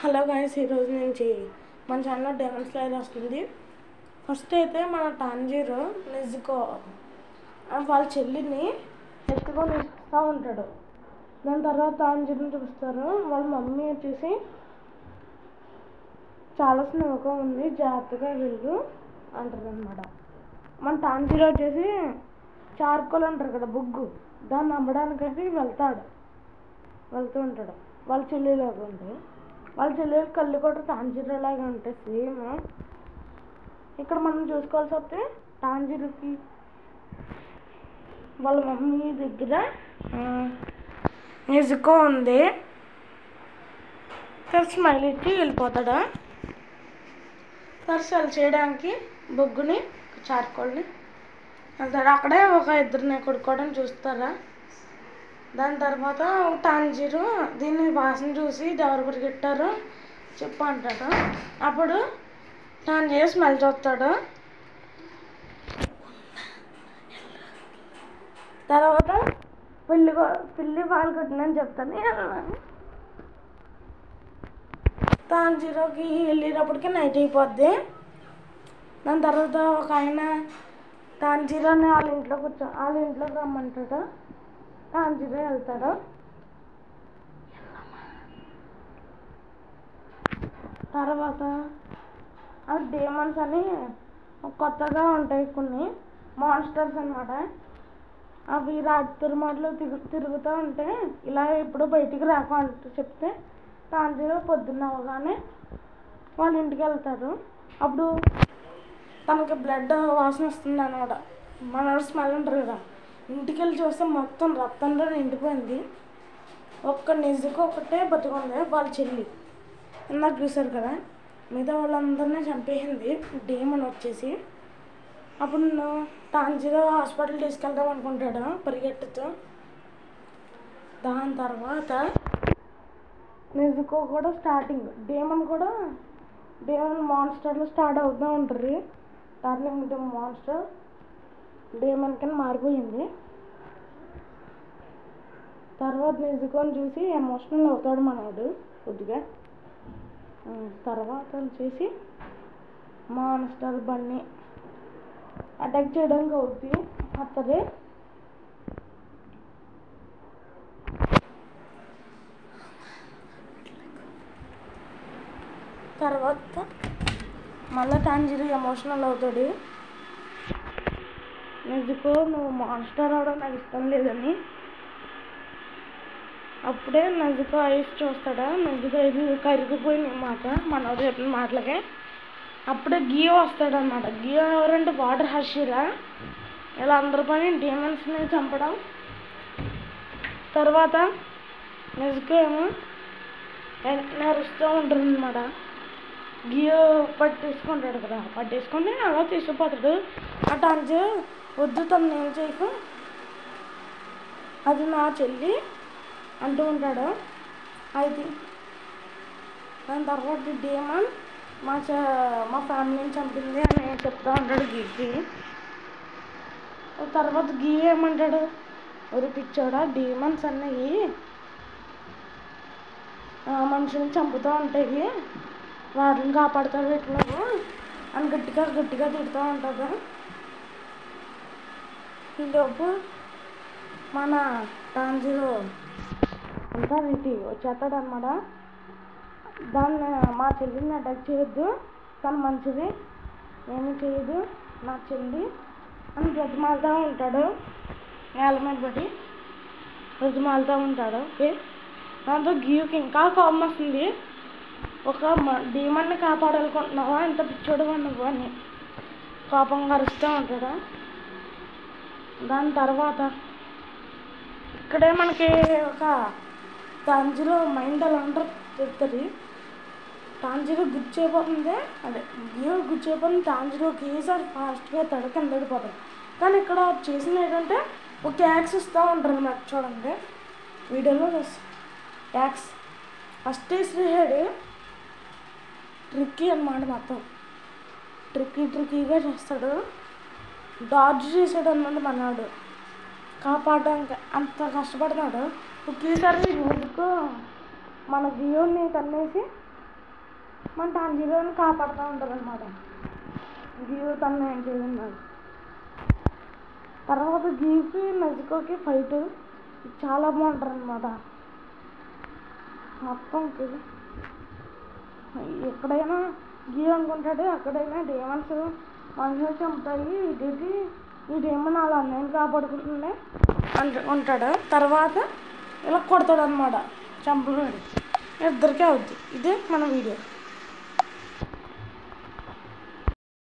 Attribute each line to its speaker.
Speaker 1: Hello guys, ఈరోజు నుంచి మన ఛానల్లో డెమన్ స్లేయర్ వస్తుంది. ఫస్ట్ అయితే మన టాంజీరో నిజుకో వాళ్ళ చెల్లిని ఎత్తుకొని ఇస్తూ ఉంటాడు. దాని తర్వాత టాంజీరోని చూపిస్తారు. వాళ్ళ మమ్మీ వచ్చేసి చాలా స్నేహంగా ఉంది, జాగ్రత్తగా వెళ్ళు అంటారు అనమాట. మన టాంజీరో వచ్చేసి చార్కోల్ అంటారు కదా, బొగ్గు, దాన్ని అమ్మడానికైతే వెళ్తూ ఉంటాడు. వాళ్ళ చెల్లిలాగా ఉంది. వాళ్ళ చెల్లెలు కళ్ళు కూడా టాంజీరోలాగా ఉంటాయి సేమ్. ఇక్కడ మనం చూసుకోవాల్సి వస్తే టాంజీరోకి వాళ్ళ మమ్మీ దగ్గర నిజుకో ఉంది. స్మైల్ ఇచ్చి వెళ్ళిపోతాడు. సెల్ చేయడానికి బొగ్గుని చార్కోల్ని వెళ్తాడు. అక్కడే ఒక ఇద్దరిని కొడుకోవడం చూస్తారా. దాని తర్వాత టాంజీరో దీన్ని వాసన చూసి ఎవరు పరిగెట్టారో చెప్పు అంటాడు. అప్పుడు టాంజీరో స్మెల్ చూస్తాడు. తర్వాత పిల్లి పాలు కొట్టినని చెప్తాను. టాంజీరోకి వెళ్ళేటప్పటికి నైట్ అయిపోద్ది. దాని తర్వాత ఒక ఆయన టాంజీరోని వాళ్ళ ఇంట్లోకి రమ్మంటాడు. టాంజీరో వెళ్తాడు. తర్వాత అవి డేమన్స్ అని కొత్తగా ఉంటాయి, కొన్ని మాన్స్టర్స్ అన్నమాట. అవి రాత్రి మాటలు తిరుగుతూ ఉంటే ఇలా ఎప్పుడు బయటికి రాకు అంటూ చెప్తే టాంజీరో పొద్దున్న అవగానే వాళ్ళ ఇంటికి వెళ్తారు. అప్పుడు తనకి బ్లడ్ వాసన వస్తుంది అన్నమాట. మనోడు స్మెల్ ఉంటారు కదా. ఇంటికి వెళ్ళి చూస్తే మొత్తం రక్తంలో నిండిపోయింది. ఒక్క నిజుకు ఒకటే బతుకుంది, వాళ్ళ చెల్లి. ఇందాక చూసారు కదా, మిగతా వాళ్ళందరినీ చంపేసింది డేమన్ వచ్చేసి. అప్పుడు టాంజీరో హాస్పిటల్ తీసుకెళ్దాం అనుకుంటాడు పరిగెట్టుతూ. దాని తర్వాత నిజుకో కూడా స్టార్టింగ్, డేమన్ మాన్స్టర్లో స్టార్ట్ అవుతూ ఉంటుంది. టర్నింగ్ ఇంటూ మాన్స్టర్ డేమన్ కింద మారిపోయింది. తర్వాత నిజుకోని చూసి ఎమోషనల్ అవుతాడు మనోడు కొద్దిగా. తర్వాత వచ్చేసి మాన్స్టర్ బన్నీ అటాక్ చేయడానికి వస్తుంది. తర్వాత మళ్ళీ టాంజీరో ఎమోషనల్ అవుతాడు. నిజుకో నువ్వు మాన్స్టర్ అవడం నాకు ఇష్టం లేదని. అప్పుడే నిజుకో ఐస్ చూస్తాడా. నిజుకో ఐస్ కరిగిపోయింది మాట మనోడు చెప్పిన మాటలకి. అప్పుడే గియో వస్తాడనమాట. గియో ఎవరంటే వాటర్ హషీరా. ఇలా అందరి పని డీమన్స్ని చంపడం. తర్వాత నిజుకో ఏమో నరుస్తూ ఉంటుంది అనమాట. గియో పట్టేసుకుంటాడు కదా, పట్టేసుకొని అలా తీసుకుపోతాడు. ఆ టాంజీరో వద్దు, తను ఏం చేయకు, అది నా చెల్లి అంటూ ఉంటాడు. అయితే దాని తర్వాత డేమన్ మా ఫ్యామిలీని చంపింది అని చెప్తా ఉంటాడు గీకి. తర్వాత గీ ఏమంటాడు, ఒక పిచ్చోడా, డీమన్స్ అన్నవి మనుషుల్ని చంపుతూ ఉంటాయి, వాటిని కాపాడుతాడు ఎట్లా అని గట్టిగా తిడుతూ ఉంటుంది. ఈలోపు మన టాంజీరో అంతా రెడీ వచ్చేస్తాడు అనమాట. దాన్ని మా చెల్లిని అటాక్ చేయొద్దు, తను మంచిది, ఏమీ చేయదు నా చెల్లి అని బ్రతిమాలుతూ ఉంటాడు. నేల మీద పడి బ్రతిమాలుతూ ఉంటాడు. ఓకే, దాంతో గియూకి ఇంకా కోపం వస్తుంది. ఒక డీమన్ని కాపాడాలనుకుంటున్నావా, ఎంత పిచ్చోడు నువ్వు అని కోపంగా అరుస్తూ ఉంటాడు. దాని తర్వాత ఇక్కడే మనకి ఒక టాంజీరో మైండ్ ఎలా అంటారు చెప్తుంది. టాంజీరో గుర్చేపోతుంది, అదే గియో గుర్చేపోతుంది. టాంజీరోకి ఈసారి ఫాస్ట్గా కింద పడిపోతుంది. కానీ ఇక్కడ చేసింది ఏంటంటే ఒక యాక్స్ ఇస్తూ ఉంటారు అన్నమాట. చూడండి వీడియోలో యాక్స్ ఫస్ట్ వేసాడు. ట్రిక్కీ అన్నమాట, మొత్తం ట్రిక్కీగా చేస్తాడు. డాడ్జ్ చేసాడు అన్నమాట మనవాడు. కాపాడడానికి అంత కష్టపడుతున్నాడు. ఒకేసారి నిజుకో మన గియోని తన్నేసి మన టాంజీరోని కాపాడుతూ ఉంటారు అనమాట. గియో తను ఏం చేస్తున్నారు. తర్వాత గియోకి నెజుకోకి ఫైట్ చాలా బాగుంటారు అనమాట. మొత్తం ఎక్కడైనా గియో అనుకుంటాడు, అక్కడైనా డేమన్స్ మనుషులు చంపుతాయి. ఈ డేమన్ అలా అన్నయ్యని కాపాడుకుంటుండే ఉంటాడు. తర్వాత ఇలా కొడతాడు అనమాట, చంపుతాడు. ఇద్దరికీ అవుద్ది. ఇదే మన వీడియో.